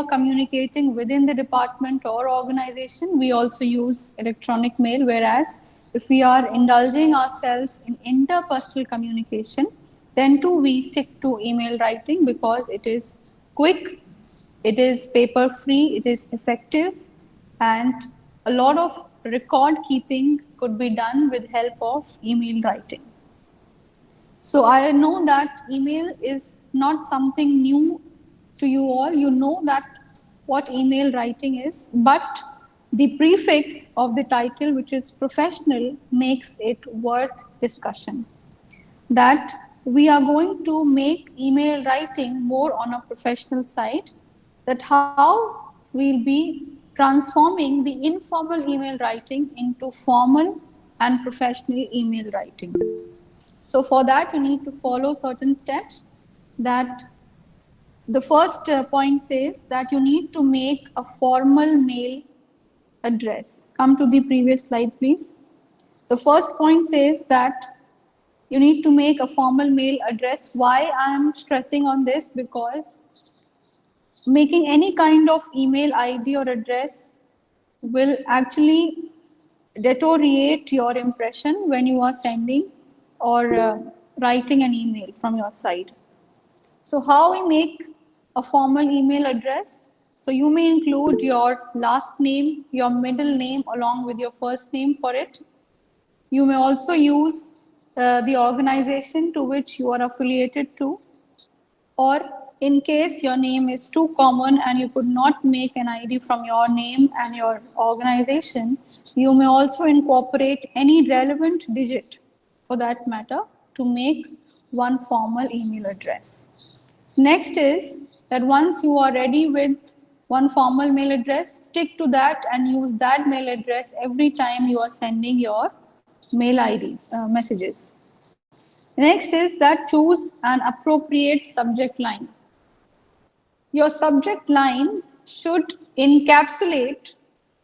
communicating within the department or organization, we also use electronic mail, whereas if we are indulging ourselves in interpersonal communication, then too we stick to email writing because it is quick, it is paper free, it is effective, and a lot of record keeping could be done with help of email writing. So I know that email is not something new to you all. You know that what email writing is, but the prefix of the title, which is professional, makes it worth discussion. That we are going to make email writing more on a professional side, that how we'll be transforming the informal email writing into formal and professional email writing. So for that, you need to follow certain steps. That the first point says that you need to make a formal mail address. Come to the previous slide, please. The first point says that you need to make a formal mail address. Why I am stressing on this? Because making any kind of email ID or address will actually deteriorate your impression when you are sending or writing an email from your side. So how we make a formal email address? So you may include your last name, your middle name along with your first name for it. You may also use the organization to which you are affiliated to, or in case your name is too common and you could not make an ID from your name and your organization, you may also incorporate any relevant digit for that matter to make one formal email address. Next is that once you are ready with one formal mail address, stick to that and use that mail address every time you are sending your mail IDs, messages. Next is that choose an appropriate subject line. Your subject line should encapsulate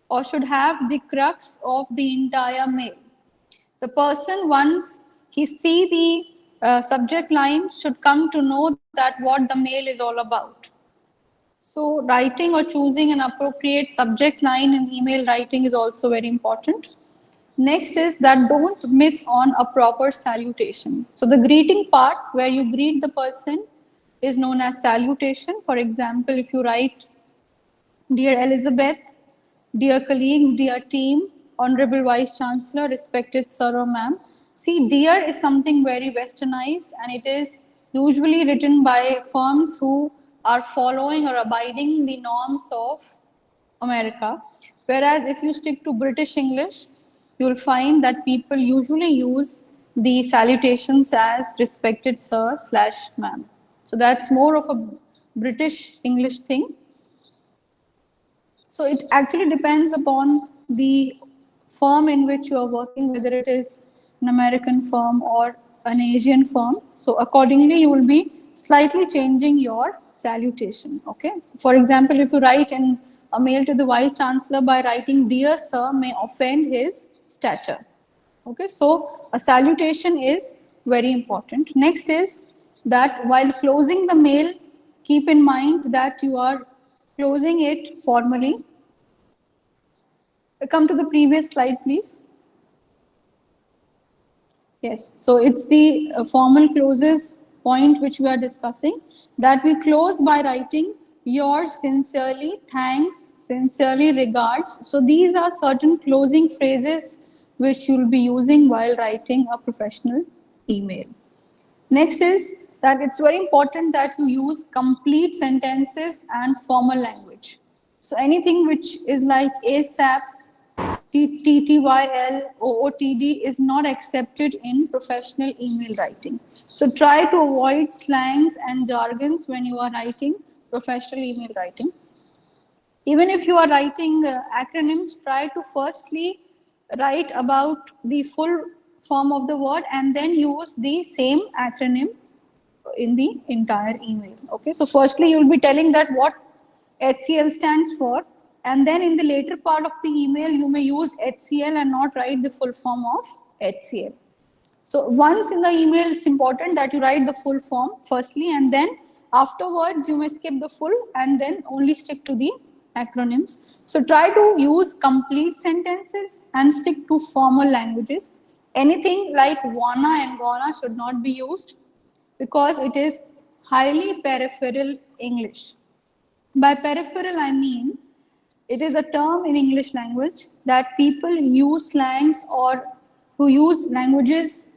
or should have the crux of the entire mail. The person, once he see the subject line, should come to know that what the mail is all about. So writing or choosing an appropriate subject line in email writing is also very important. Next is that don't miss on a proper salutation. So the greeting part where you greet the person is known as salutation. For example, if you write, "Dear Elizabeth, dear colleagues, dear team, Honorable Vice Chancellor, respected sir or ma'am." See, dear is something very westernized and it is usually written by firms who are following or abiding the norms of America. Whereas if you stick to British English, you'll find that people usually use the salutations as respected sir / ma'am. So that's more of a British English thing. So it actually depends upon the firm in which you are working, whether it is an American firm or an Asian firm. So accordingly, you will be slightly changing your salutation. Okay. So for example, if you write in a mail to the Vice Chancellor by writing "Dear Sir" may offend his stature. Okay. So a salutation is very important. Next is that while closing the mail, keep in mind that you are closing it formally. Come to the previous slide, please. Yes, so it's the formal closes point which we are discussing, that we close by writing "yours sincerely, thanks, sincerely, regards." So these are certain closing phrases which you'll be using while writing a professional email. Next is that it's very important that you use complete sentences and formal language. So anything which is like ASAP, TTYL, OOTD is not accepted in professional email writing. So try to avoid slangs and jargons when you are writing professional email writing. Even if you are writing acronyms, try to firstly write about the full form of the word and then use the same acronym in the entire email. Okay, so firstly you will be telling that what HCL stands for, and then in the later part of the email you may use HCL and not write the full form of HCL. So once in the email, it's important that you write the full form firstly, and then Afterwards, you may skip the full and then only stick to the acronyms. So try to use complete sentences and stick to formal languages. Anything like wanna and gonna should not be used because it is highly peripheral English. By peripheral, I mean it is a term in English language that people use slangs or who use languages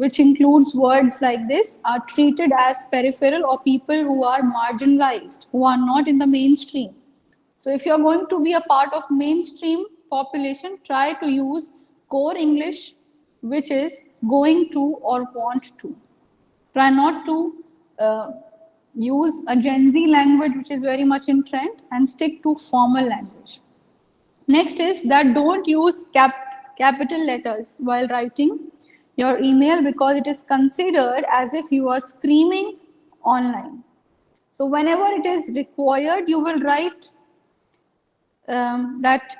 which includes words like this are treated as peripheral or people who are marginalized, who are not in the mainstream. So if you're going to be a part of mainstream population, try to use core English, which is going to or want to. Try not to use a Gen Z language, which is very much in trend, and stick to formal language. Next is that don't use capital letters while writing your email because it is considered as if you are screaming online. So whenever it is required, you will write that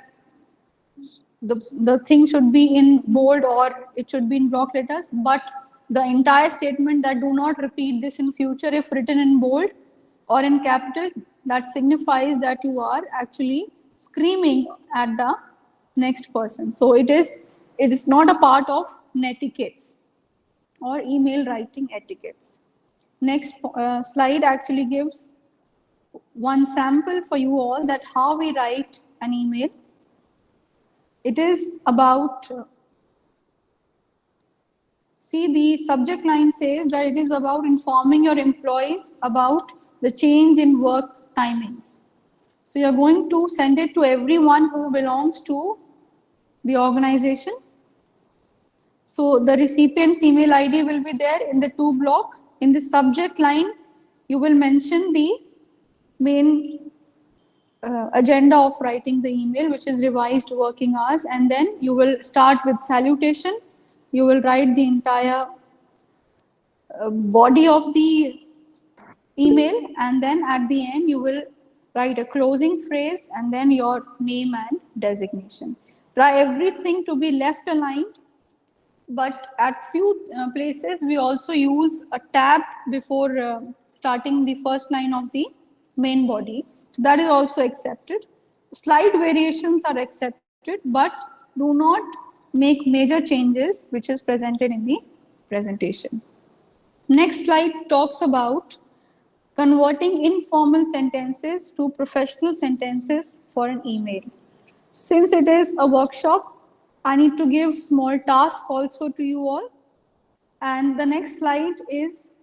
the thing should be in bold or it should be in block letters, but the entire statement that do not repeat this in future if written in bold or in capital, that signifies that you are actually screaming at the next person. So it is not a part of netiquettes or email writing etiquettes. Next slide actually gives one sample for you all that how we write an email. It is about, see, the subject line says that it is about informing your employees about the change in work timings. So you're going to send it to everyone who belongs to the organization. So the recipient's email ID will be there in the to block. In the subject line, you will mention the main agenda of writing the email, which is revised working hours, and then you will start with salutation. You will write the entire body of the email, and then at the end you will write a closing phrase and then your name and designation. Try everything to be left aligned, but at few places we also use a tab before starting the first line of the main body. So that is also accepted. Slight variations are accepted, but do not make major changes which is presented in the presentation. Next slide talks about converting informal sentences to professional sentences for an email. Since it is a workshop, I need to give small task also to you all. And the next slide is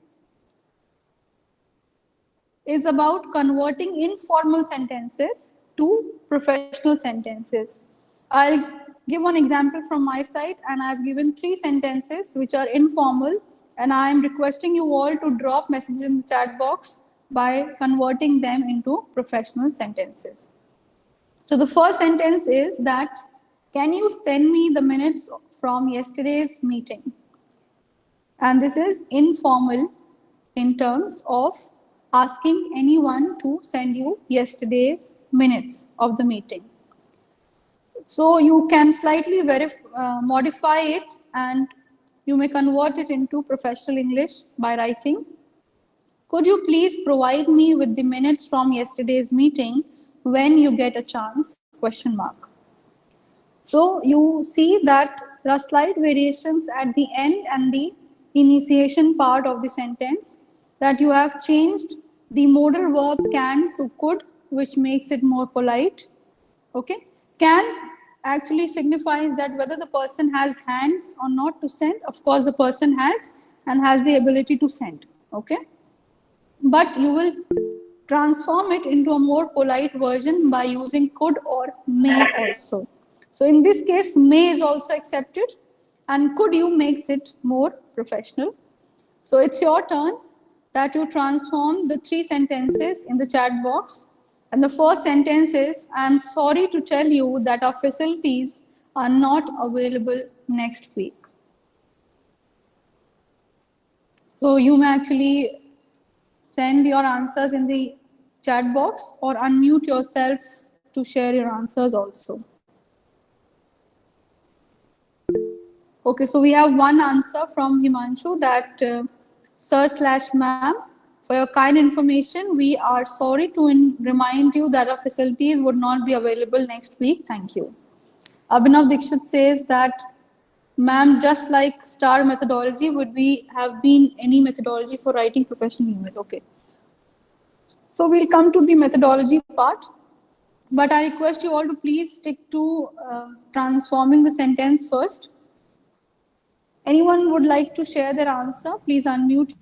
about converting informal sentences to professional sentences. I'll give one example from my side, and I've given 3 sentences which are informal, and I am requesting you all to drop messages in the chat box by converting them into professional sentences. So the first sentence is that, can you send me the minutes from yesterday's meeting? And this is informal in terms of asking anyone to send you yesterday's minutes of the meeting. So you can slightly modify it, and you may convert it into professional English by writing, could you please provide me with the minutes from yesterday's meeting when you get a chance? ? So you see that there are slight variations at the end and the initiation part of the sentence, that you have changed the modal verb can to could, which makes it more polite. Okay, can actually signifies that whether the person has hands or not to send. Of course, the person has and has the ability to send. Okay, but you will transform it into a more polite version by using could or may also. So in this case, may is also accepted, and could you makes it more professional. So it's your turn that you transform the 3 sentences in the chat box. And the first sentence is, I am sorry to tell you that our facilities are not available next week. So you may actually send your answers in the chat box or unmute yourself to share your answers also. Okay, so we have one answer from Himanshu that sir/ma'am, For your kind information, we are sorry to remind you that our facilities would not be available next week. Thank you. Abhinav Dikshit says that, ma'am, just like STAR methodology, would we have been any methodology for writing professional email? Okay. So we'll come to the methodology part, but I request you all to please stick to transforming the sentence first. Anyone would like to share their answer? Please unmute.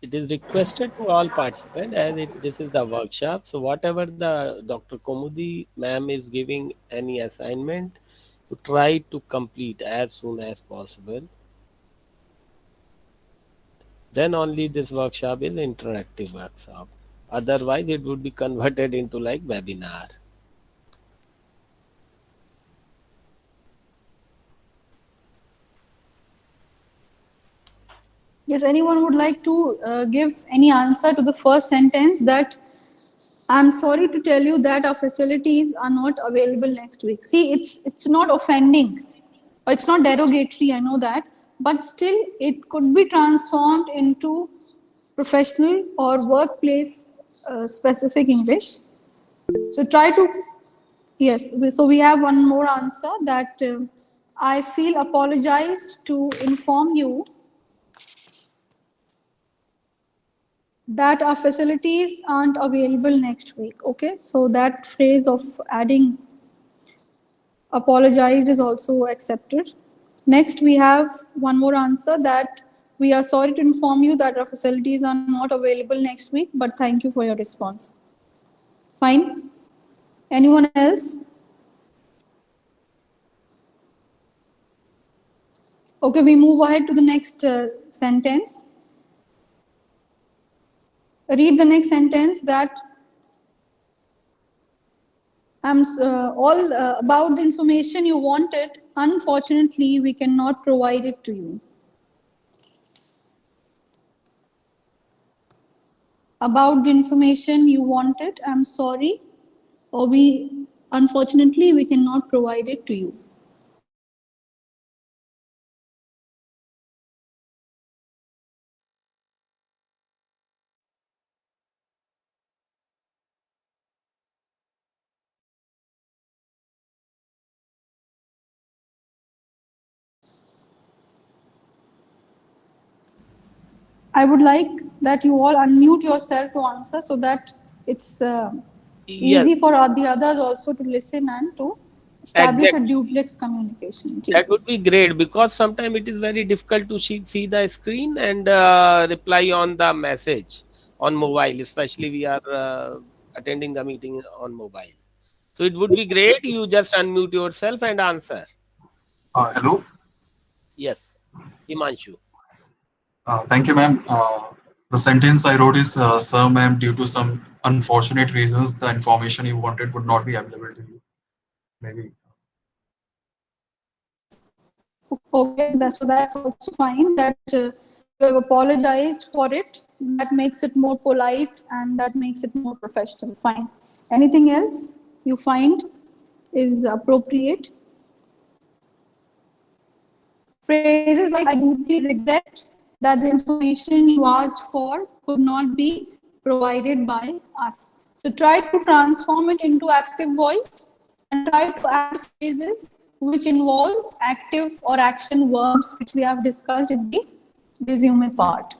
It is requested to all participants as this is the workshop. So whatever the Dr. Kaumudi ma'am is giving any assignment, to try to complete as soon as possible. Then only this workshop is interactive workshop. Otherwise, it would be converted into like webinar. Yes, anyone would like to give any answer to the first sentence that I'm sorry to tell you that our facilities are not available next week. See, it's not offending, or it's not derogatory, I know that, but still it could be transformed into professional or workplace specific English. So try to, yes, so we have one more answer that I feel apologized to inform you that our facilities aren't available next week. Okay, so that phrase of adding apologized is also accepted. Next, we have one more answer that we are sorry to inform you that our facilities are not available next week, but thank you for your response. Fine. Anyone else? Okay, we move ahead to the next sentence. Read the next sentence that I'm all about the information you wanted. Unfortunately, we cannot provide it to you. About the information you wanted, I'm sorry, or unfortunately, we cannot provide it to you. I would like that you all unmute yourself to answer so that it's Yes, easy for the others also to listen and to establish a exactly. duplex communication. That would be great because sometimes it is very difficult to see the screen and reply on the message on mobile, especially we are attending the meeting on mobile. So it would be great you just unmute yourself and answer. Hello. Yes, Himanshu. Thank you, ma'am. The sentence I wrote is, Sir, ma'am, due to some unfortunate reasons, the information you wanted would not be available to you. Maybe. Okay, so that's also fine that you have apologized for it. That makes it more polite and that makes it more professional. Fine. Anything else you find is appropriate? Phrases like, I deeply regret that the information you asked for could not be provided by us. So try to transform it into active voice and try to add phrases which involves active or action verbs, which we have discussed in the resume part.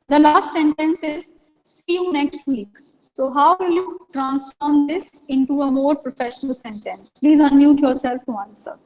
The last sentence is, see you next week. So how will you transform this into a more professional sentence? Please unmute yourself to answer.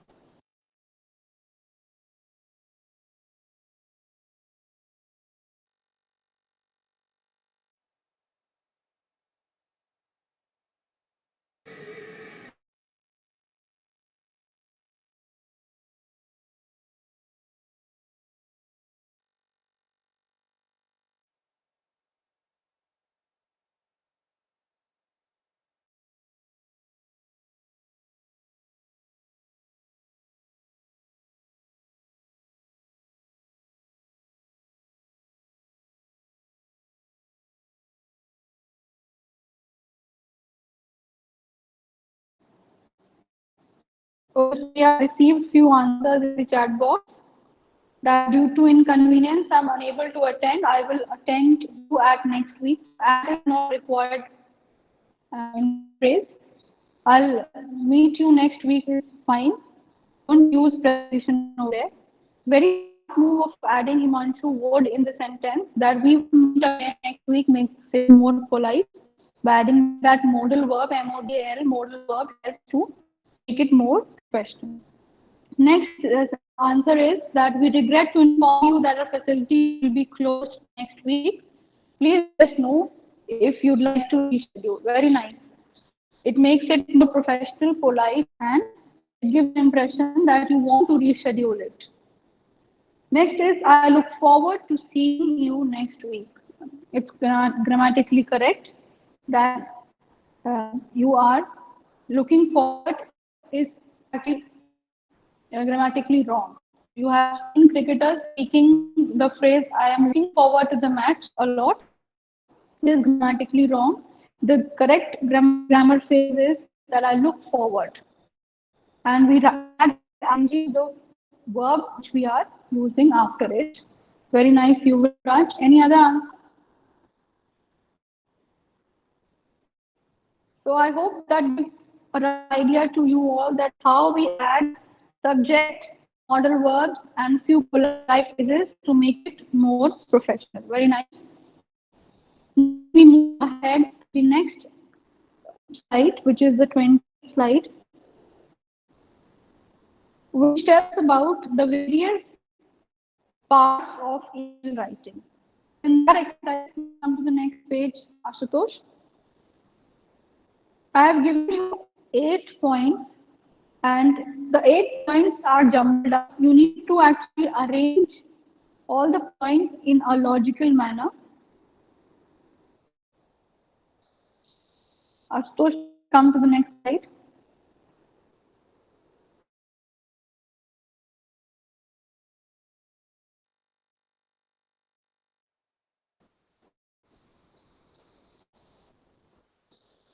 Okay, so we have received few answers in the chat box. that due to inconvenience I'm unable to attend. I will attend you at next week. Ad is not required in this phrase. I'll meet you next week is fine. Don't use preposition over there. Very smart move of adding Himanshu word in the sentence that we will meet again next week makes it more polite. By adding that modal verb, MODL, modal verb helps to make it more professional. Next answer is that we regret to inform you that our facility will be closed next week. Please let us know if you'd like to reschedule. Very nice. It makes it more professional, polite, and it gives the impression that you want to reschedule it. Next is, I look forward to seeing you next week. It's grammatically correct that you are looking forward is actually grammatically wrong. You have seen cricketers speaking the phrase, I am looking forward to the match a lot. This is grammatically wrong. The correct grammar phrase is that I look forward. And we add ing the verb which we are using after it. Very nice, Yuvraj. Any other answer? So I hope that gives an idea to you all that how we add subject, modal verbs, and few polite phrases to make it more professional. Very nice. Now we move ahead to the next slide, which is the 20th slide, which tells about the various parts of email writing. In that exercise, come to the next page, Ashutosh. I have given you 8 points, and the 8 points are jumbled up. You need to actually arrange all the points in a logical manner. Ashutosh, come to the next slide.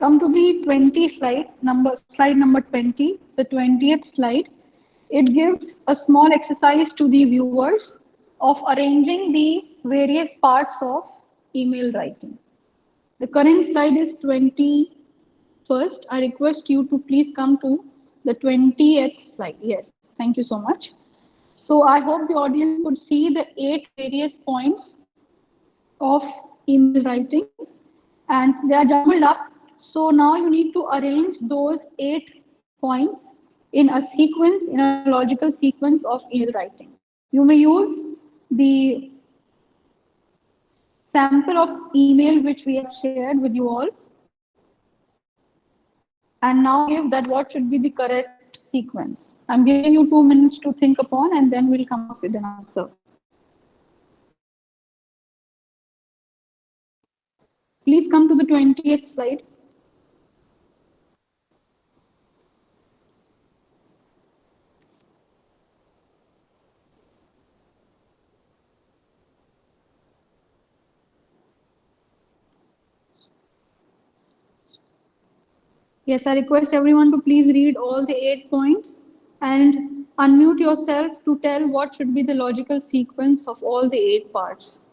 Come to the 20 slide number 20, the 20th slide. It gives a small exercise to the viewers of arranging the various parts of email writing. The current slide is 21st. I request you to please come to the 20th slide. Yes, thank you so much. So I hope the audience could see the 8 various points of email writing, and they are jumbled up. So now you need to arrange those 8 points in a sequence, in a logical sequence of email writing. You may use the sample of email which we have shared with you all, and now give that what should be the correct sequence. I'm giving you 2 minutes to think upon, and then we'll come up with an answer. Please come to the 20th slide. Yes, I request everyone to please read all the 8 points and unmute yourself to tell what should be the logical sequence of all the 8 parts.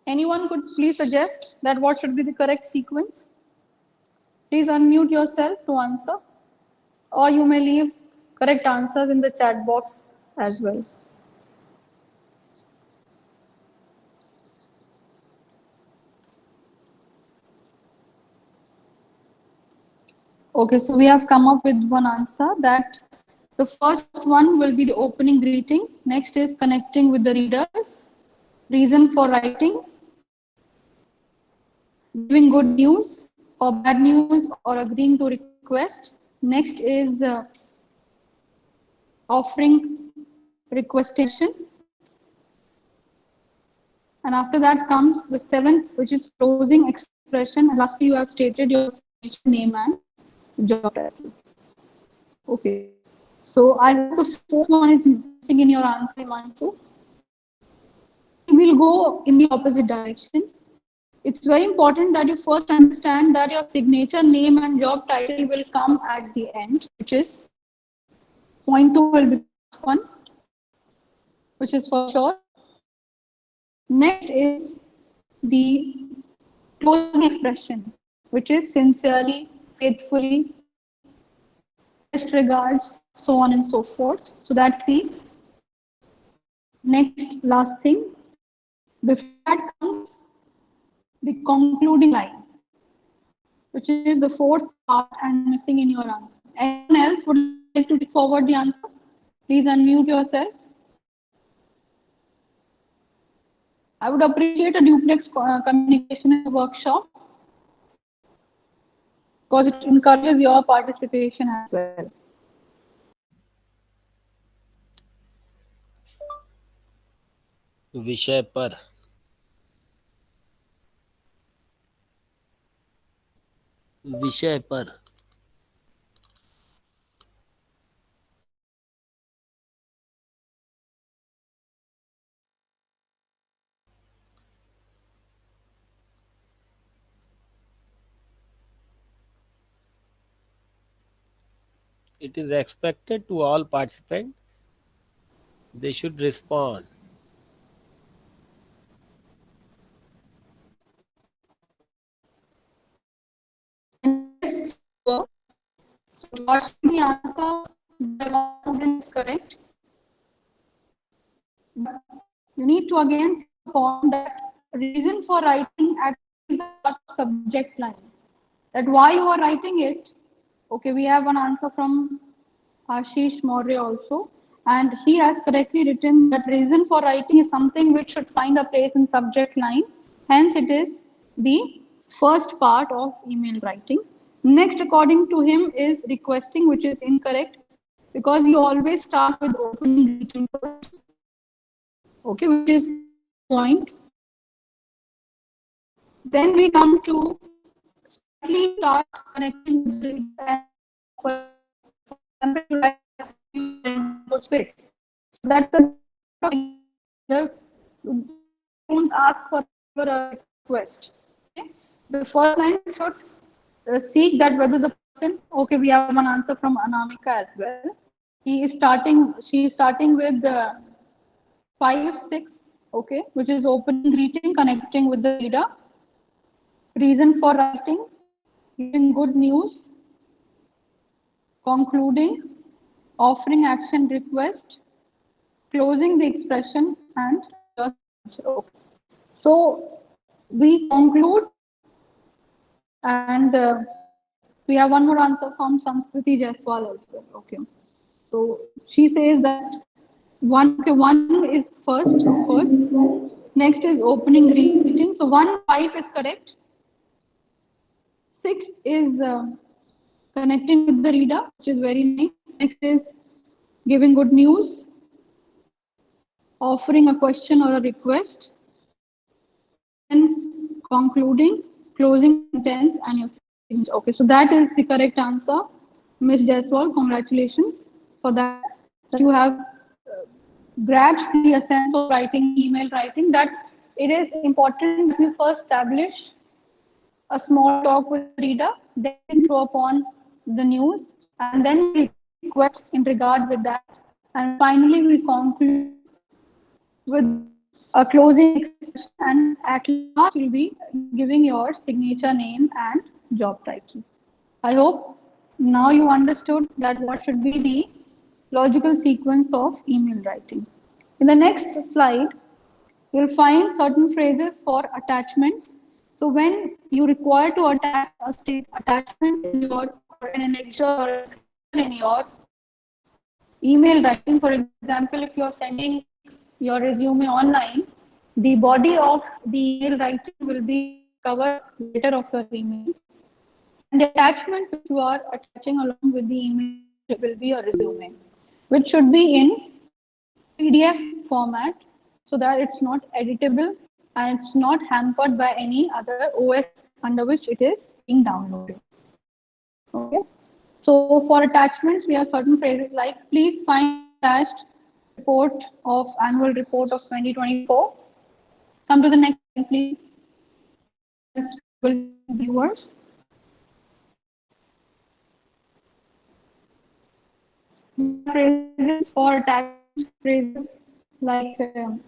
Anyone could please suggest that what should be the correct sequence? Please unmute yourself to answer, or you may leave correct answers in the chat box as well. Okay, so we have come up with one answer that The first one will be the opening greeting. Next is connecting with the readers, reason for writing, giving good news or bad news or agreeing to request. Next is offering requestation. And after that comes the seventh, which is closing expression. And lastly, you have stated your signature name and job title. Okay. So I hope the fourth one is missing in your answer, Manchu. We will go in the opposite direction. It's very important that you first understand that your signature name and job title will come at the end, which is point 2 will be one, which is for sure. Next is the closing expression, which is sincerely, faithfully, best regards, so on and so forth. So that's the next last thing. Before that comes the concluding line, which is the fourth part and missing in your answer. Anyone else would like to take forward the answer? Please unmute yourself. I would appreciate a duplex communication in the workshop because it encourages your participation as well. विषय पर विषय पर it is expected to all participants they should respond. So what should the answer by one student is correct? But you need to again inform that reason for writing at the subject line. That why you are writing it. Okay, we have one answer from Ashish Maurya also, and he has correctly written that reason for writing is something which should find a place in subject line. Hence, it is the first part of email writing. Next, according to him, is requesting, which is incorrect because you always start with opening greeting first. Okay, which is point. Then we come to slightly start connecting with the reader for example, space. So that's the don't ask for a request. Okay? The first line should seek that whether the person. Okay, we have one answer from Anamika as well. She is starting with 5, 6. Okay, which is opening greeting, connecting with the reader, reason for writing, giving good news, concluding, offering action request, closing the expression, and okay. So we conclude, and we have one more answer from Samskriti Jaiswal as well. Okay, so she says that one is first. Next is opening greeting. So 1, 5 is correct. 6 is connecting with the reader, which is very nice. Next is giving good news, offering a question or a request, and concluding, closing sentence, and your signature. Okay, so that is the correct answer, Ms. Jaiswal. Congratulations for that. You have grasped the essence of writing, email writing. That it is important that you first establish a small talk with the reader, then throw upon the news, and then request in regard with that, and finally we conclude with a closing expression, and at last you'll be giving your signature name and job title. I hope now you understood that what should be the logical sequence of email writing. In the next slide, you'll find certain phrases for attachments. So when you require to attach a state attachment in your or in an lecture or in your email writing, for example, if you're sending your resume online, the body of the email writing will be the cover letter of your email, and the attachment which you are attaching along with the email will be your resume, which should be in PDF format so that it's not editable and it's not hampered by any other OS under which it is being downloaded. Okay. So for attachments, we have certain phrases like please find attached report of annual report of 2024. Come to the next slide, please. Viewers. Phrases for attachments, phrases like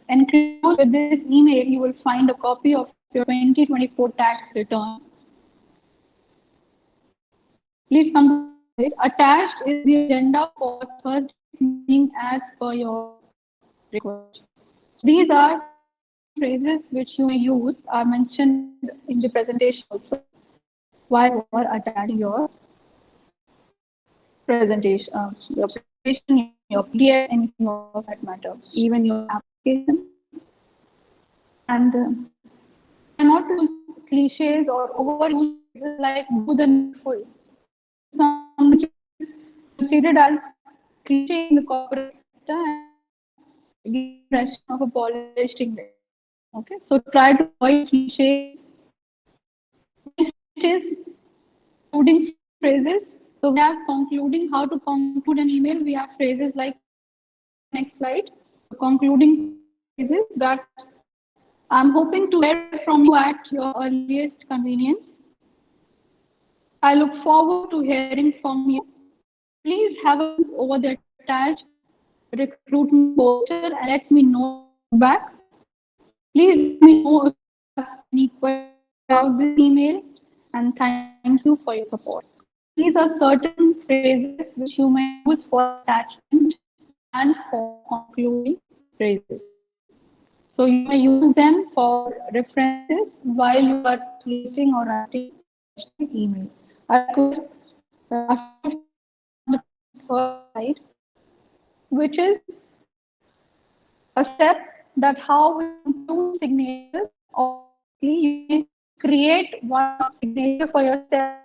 enclosed with this email, you will find a copy of your 2024 tax return. Please come to it. Attached is the agenda for Thursday's meeting as per your request. These are phrases which you may use are mentioned in the presentation also while you are attaching your presentation, your PDF, anything of that matter, even your application. And cannot use cliches or overuse phrases like do the needful. Something which is considered as cliche in the corporate sector and give impression of a polished English. Okay, so try to avoid cliches. Next is concluding phrases. So we have concluding, how to conclude an email. We have phrases like next slide. So concluding phrases that I'm hoping to hear from you at your earliest convenience. I look forward to hearing from you. Please have a look over the attached recruitment poster and let me know your feedback. Please let me know if you have any questions about this email, and thank you for your support. These are certain phrases which you may use for attachment and for concluding phrases. So you may use them for references while you are creating or writing an email. I could the first slide, which is a step that how we include signatures, or you can create one signature for yourself.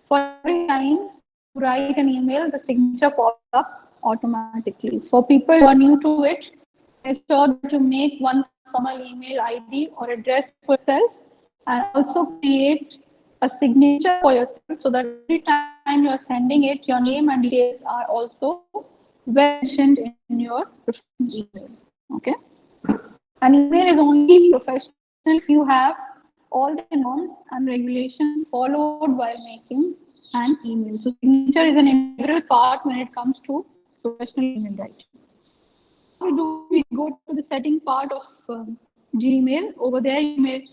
For every time you write an email, the signature pops up automatically. For people who are new to it, make sure that you make one formal email ID or address for yourself, and also create a signature for yourself so that every time you are sending it, your name and details are also well mentioned in your email. Okay. An email is only professional if you have all the norms and regulations followed while making an email. So signature is an integral part when it comes to professional email writing. We go to the setting part of Gmail. Over there, you may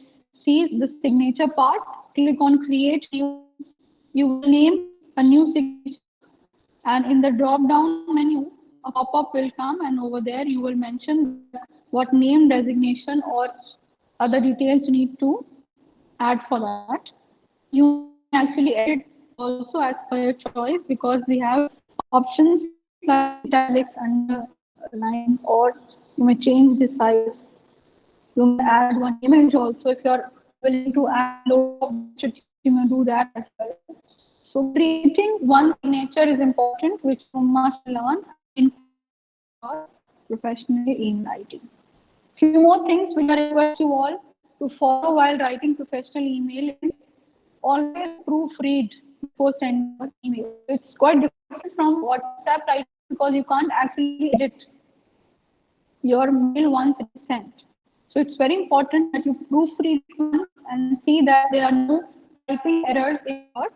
see the signature part. Click on Create New. You will name a new signature, and in the drop-down menu, a pop-up will come, and over there you will mention what name, designation, or other details you need to add for that. You can actually edit also as per your choice because we have options like italics, underline, or you may change the size. You may add one image also if you are willing to add logo, you may do that as well. So creating one signature is important, which you must learn in your professional email writing. Few more things which I request you all to follow while writing professional email is always proofread before sending an email. It's quite different from WhatsApp writing because you can't actually edit your mail once it's sent. So it's very important that you proofread once and see that there are no typing errors in your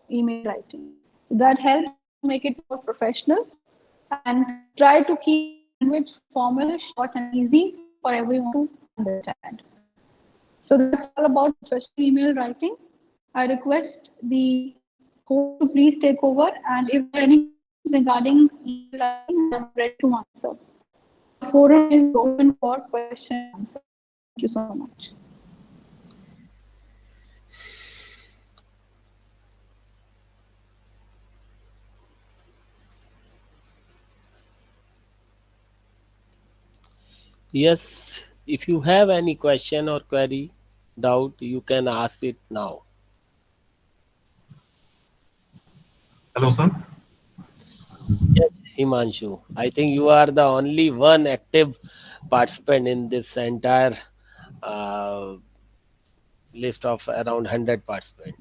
email writing. That helps make it more professional, and try to keep language formal, short, and easy for everyone to understand. So that's all about professional email writing. I request the host to please take over, and if there are any questions regarding email writing, I'm ready to answer. The forum is open for questions and answers. Thank you so much. Yes, if you have any question or query, doubt, you can ask it now. Hello, sir. Yes, Himanshu, I think you are the only one active participant in this entire uh, list of around 100 participants.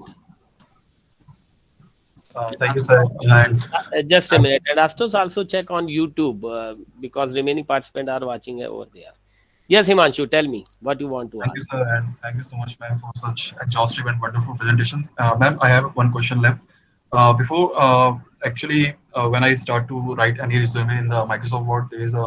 Thank you, sir. And Just a minute. And Astos also check on YouTube because remaining participants are watching over there. Yes, Himanshu, tell me what you want to thank you, ask. sir, and thank you so much, ma'am, for such exhaustive and wonderful presentations. Ma'am, I have one question left. Before, actually, when I start to write any resume in the Microsoft Word, there is a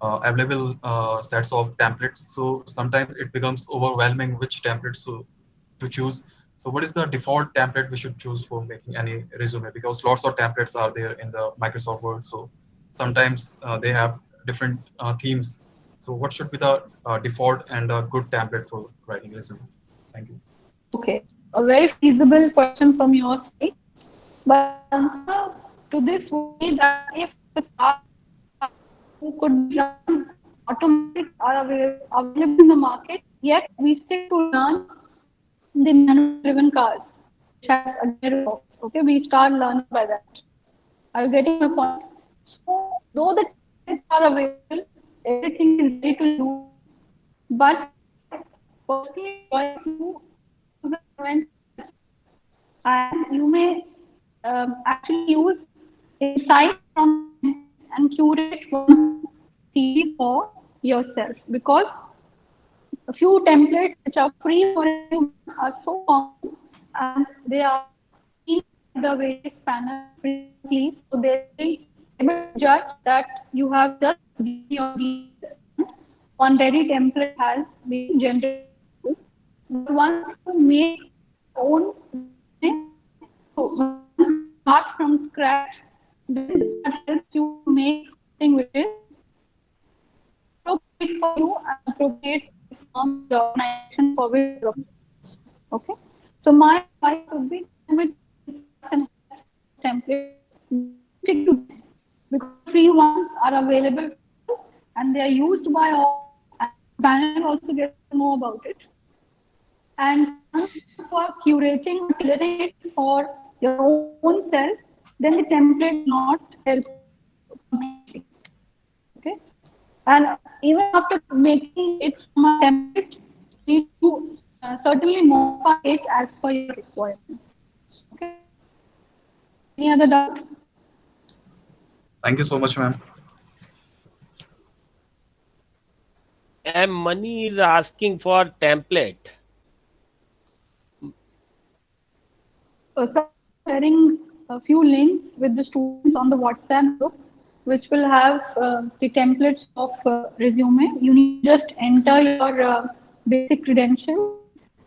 available sets of templates. So sometimes it becomes overwhelming which templates to choose. So what is the default template we should choose for making any resume? Because lots of templates are there in the Microsoft Word. So sometimes they have different themes. So what should be the default and a good template for writing resume? Thank you. Okay, a very feasible question from your side. But the answer to this would be that if the tasks who could be done automatic are available in the market, yet we stick to learn the manual driven cars, which has a gearbox. Okay, we start learning by that. Are you getting my point? So, though the templates are available, everything is ready to use, but I personally advise you to invent yourself, and you may actually use insights from the templates and curate one CV for yourself, because a few templates which are free for everyone are so common and they are seen by the various panels frequently, so they will be able to judge that you have just given your details and one ready template has been generated for you. But once you make your own resume, so once you start from scratch, then that helps you to make something which is appropriate for you and appropriate for the firm or the organization for which you're applying. Okay. So my advice would be with insights and help templates, then stick to them, because the free ones are available for all and they are used by all, and the panel also gets to know about it. And once you are curating or tailoring it for your own self, then the template will not help you completely. Okay. And even after making it from a template, you need to certainly modify it as per your requirement. Okay. Any other doubt? Thank you so much, ma'am. And money is asking for template. So I am sharing a few links with the students on the WhatsApp group, which will have the templates of resume. You need to just enter your basic credentials,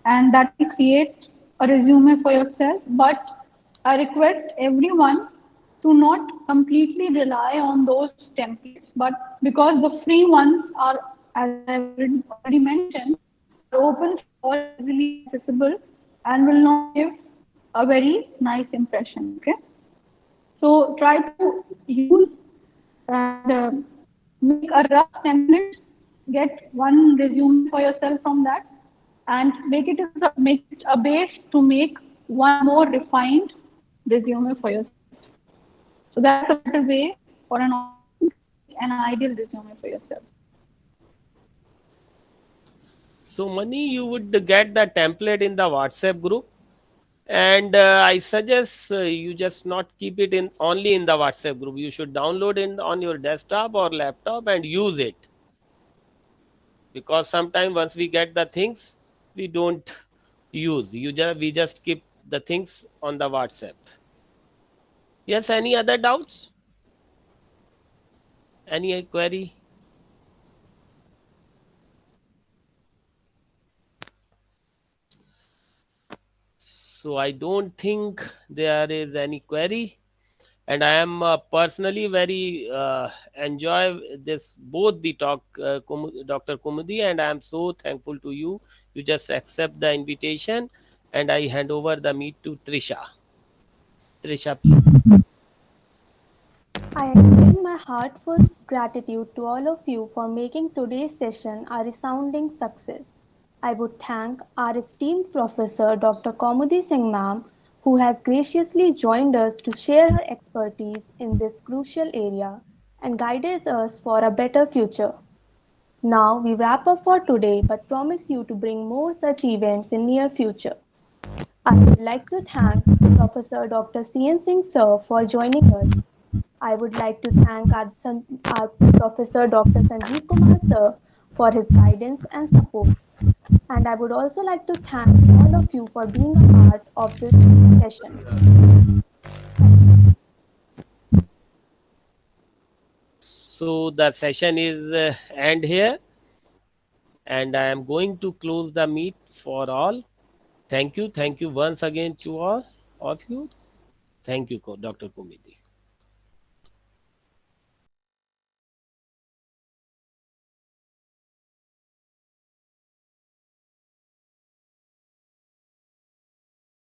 and that will create a resume for yourself. But I request everyone to not completely rely on those templates, but because the free ones are, as I already mentioned, are open for all, easily accessible, and will not give a very nice impression. Okay, so try to use and make a rough template, get one resume for yourself from that, and make it a base to make one more refined resume for yourself. So that's a better way for an organization to make an ideal resume for yourself. So, money, you would get the template in the WhatsApp group. And I suggest you just not keep it in only in the WhatsApp group. You should download it on your desktop or laptop and use it, because sometimes once we get the things, we don't use. We just keep the things on the WhatsApp. Yes. Any other doubts? Any query? So I don't think there is any query. And I am personally very enjoy this both the talk, Dr. Kaumudi, and I am so thankful to you. You just accept the invitation, and I hand over the meet to Trisha. Trisha, please. I extend my heartfelt gratitude to all of you for making today's session a resounding success. I would thank our esteemed professor Dr. Kaumudi Singh ma'am, who has graciously joined us to share her expertise in this crucial area and guided us for a better future. Now we wrap up for today but promise you to bring more such events in near future. I would like to thank Professor Dr. Singh sir for joining us. I would like to thank our Professor Dr. Sanjeev Kumar sir for his guidance and support. And I would also like to thank all of you for being a part of this session. So the session is end here, and I am going to close the meet for all. Thank you once again to all of you. Thank you, Dr. Kumidi.